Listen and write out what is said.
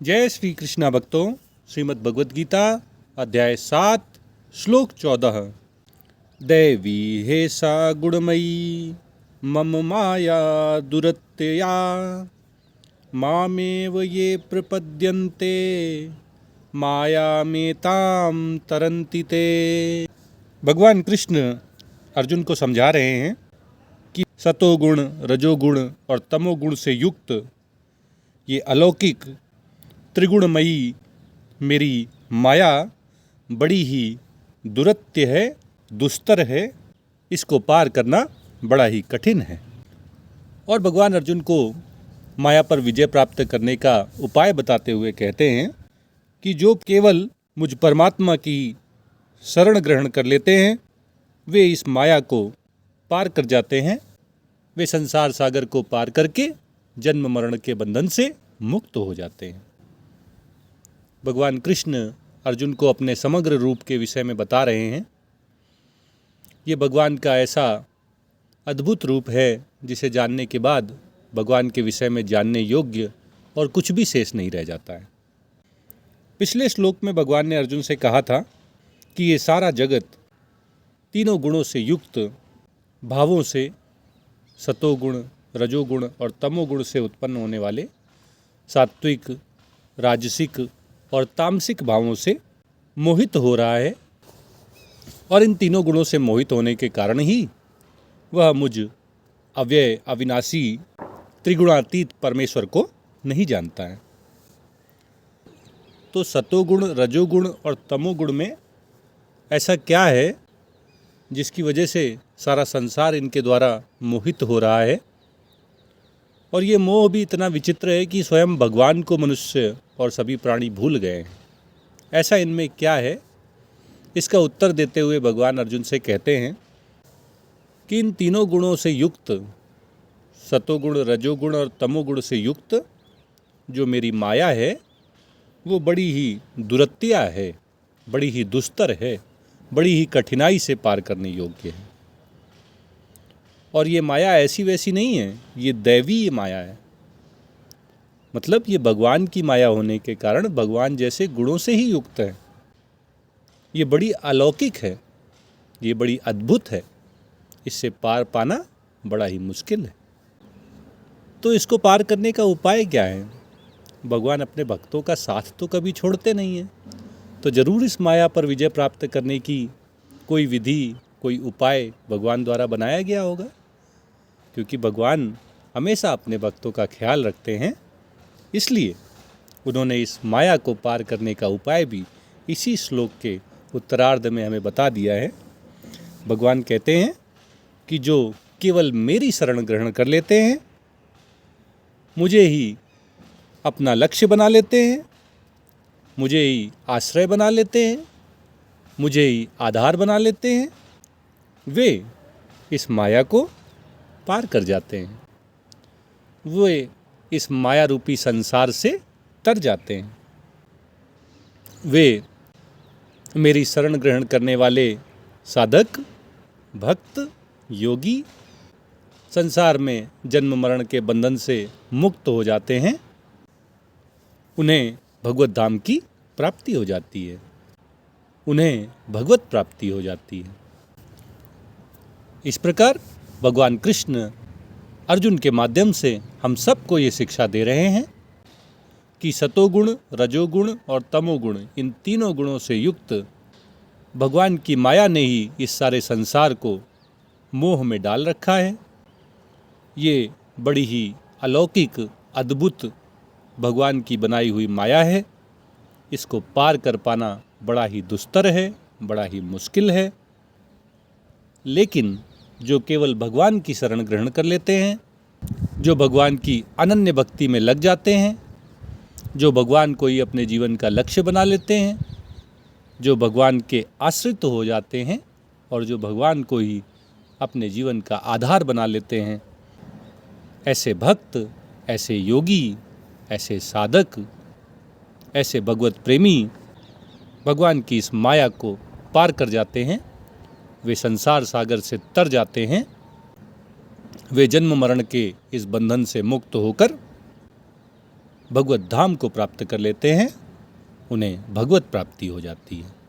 जय श्री कृष्णा भक्तों, श्रीमद् भगवद गीता अध्याय 7 श्लोक 14। दैवी हे सा गुणमयी मम माया दुरत्यया मामेव ये प्रपद्यन्ते मायामेतां तरन्ति ते। भगवान कृष्ण अर्जुन को समझा रहे हैं कि सतोगुण, रजोगुण और तमोगुण से युक्त ये अलौकिक त्रिगुणमयी मेरी माया बड़ी ही दुरत्य है, दुस्तर है, इसको पार करना बड़ा ही कठिन है। और भगवान अर्जुन को माया पर विजय प्राप्त करने का उपाय बताते हुए कहते हैं कि जो केवल मुझ परमात्मा की शरण ग्रहण कर लेते हैं वे इस माया को पार कर जाते हैं। वे संसार सागर को पार करके जन्म मरण के बंधन से मुक्त हो जाते हैं। भगवान कृष्ण अर्जुन को अपने समग्र रूप के विषय में बता रहे हैं। ये भगवान का ऐसा अद्भुत रूप है जिसे जानने के बाद भगवान के विषय में जानने योग्य और कुछ भी शेष नहीं रह जाता है। पिछले श्लोक में भगवान ने अर्जुन से कहा था कि ये सारा जगत तीनों गुणों से युक्त भावों से, सतोगुण, रजोगुण और तमोगुण से उत्पन्न होने वाले सात्विक, राजसिक और तामसिक भावों से मोहित हो रहा है और इन तीनों गुणों से मोहित होने के कारण ही वह मुझ अव्यय, अविनाशी, त्रिगुणातीत परमेश्वर को नहीं जानता है। तो सतोगुण, रजोगुण और तमोगुण में ऐसा क्या है जिसकी वजह से सारा संसार इनके द्वारा मोहित हो रहा है? और ये मोह भी इतना विचित्र है कि स्वयं भगवान को मनुष्य और सभी प्राणी भूल गए हैं। ऐसा इनमें क्या है? इसका उत्तर देते हुए भगवान अर्जुन से कहते हैं कि इन तीनों गुणों से युक्त, सतोगुण, रजोगुण और तमोगुण से युक्त जो मेरी माया है वो बड़ी ही दुरत्या है, बड़ी ही दुस्तर है, बड़ी ही कठिनाई से पार करने योग्य है। और ये माया ऐसी वैसी नहीं है, ये दैवीय माया है। मतलब ये भगवान की माया होने के कारण भगवान जैसे गुणों से ही युक्त है। ये बड़ी अलौकिक है, ये बड़ी अद्भुत है, इससे पार पाना बड़ा ही मुश्किल है। तो इसको पार करने का उपाय क्या है? भगवान अपने भक्तों का साथ तो कभी छोड़ते नहीं हैं, तो ज़रूर इस माया पर विजय प्राप्त करने की कोई विधि, कोई उपाय भगवान द्वारा बनाया गया होगा, क्योंकि भगवान हमेशा अपने भक्तों का ख्याल रखते हैं। इसलिए उन्होंने इस माया को पार करने का उपाय भी इसी श्लोक के उत्तरार्ध में हमें बता दिया है। भगवान कहते हैं कि जो केवल मेरी शरण ग्रहण कर लेते हैं, मुझे ही अपना लक्ष्य बना लेते हैं, मुझे ही आश्रय बना लेते हैं, मुझे ही आधार बना लेते हैं, वे इस माया को पार कर जाते हैं, वे इस माया रूपी संसार से तर जाते हैं। वे मेरी शरण ग्रहण करने वाले साधक, भक्त, योगी संसार में जन्म मरण के बंधन से मुक्त हो जाते हैं। उन्हें भगवत धाम की प्राप्ति हो जाती है, उन्हें भगवत प्राप्ति हो जाती है। इस प्रकार भगवान कृष्ण अर्जुन के माध्यम से हम सबको ये शिक्षा दे रहे हैं कि सतोगुण, रजोगुण और तमोगुण, इन तीनों गुणों से युक्त भगवान की माया ने ही इस सारे संसार को मोह में डाल रखा है। ये बड़ी ही अलौकिक, अद्भुत भगवान की बनाई हुई माया है। इसको पार कर पाना बड़ा ही दुस्तर है, बड़ा ही मुश्किल है। लेकिन जो केवल भगवान की शरण ग्रहण कर लेते हैं, जो भगवान की अनन्य भक्ति में लग जाते हैं, जो भगवान को ही अपने जीवन का लक्ष्य बना लेते हैं, जो भगवान के आश्रित हो जाते हैं और जो भगवान को ही अपने जीवन का आधार बना लेते हैं, ऐसे भक्त, ऐसे योगी, ऐसे साधक, ऐसे भगवत प्रेमी भगवान की इस माया को पार कर जाते हैं। वे संसार सागर से तर जाते हैं, वे जन्म मरण के इस बंधन से मुक्त होकर भगवत धाम को प्राप्त कर लेते हैं, उन्हें भगवत प्राप्ति हो जाती है।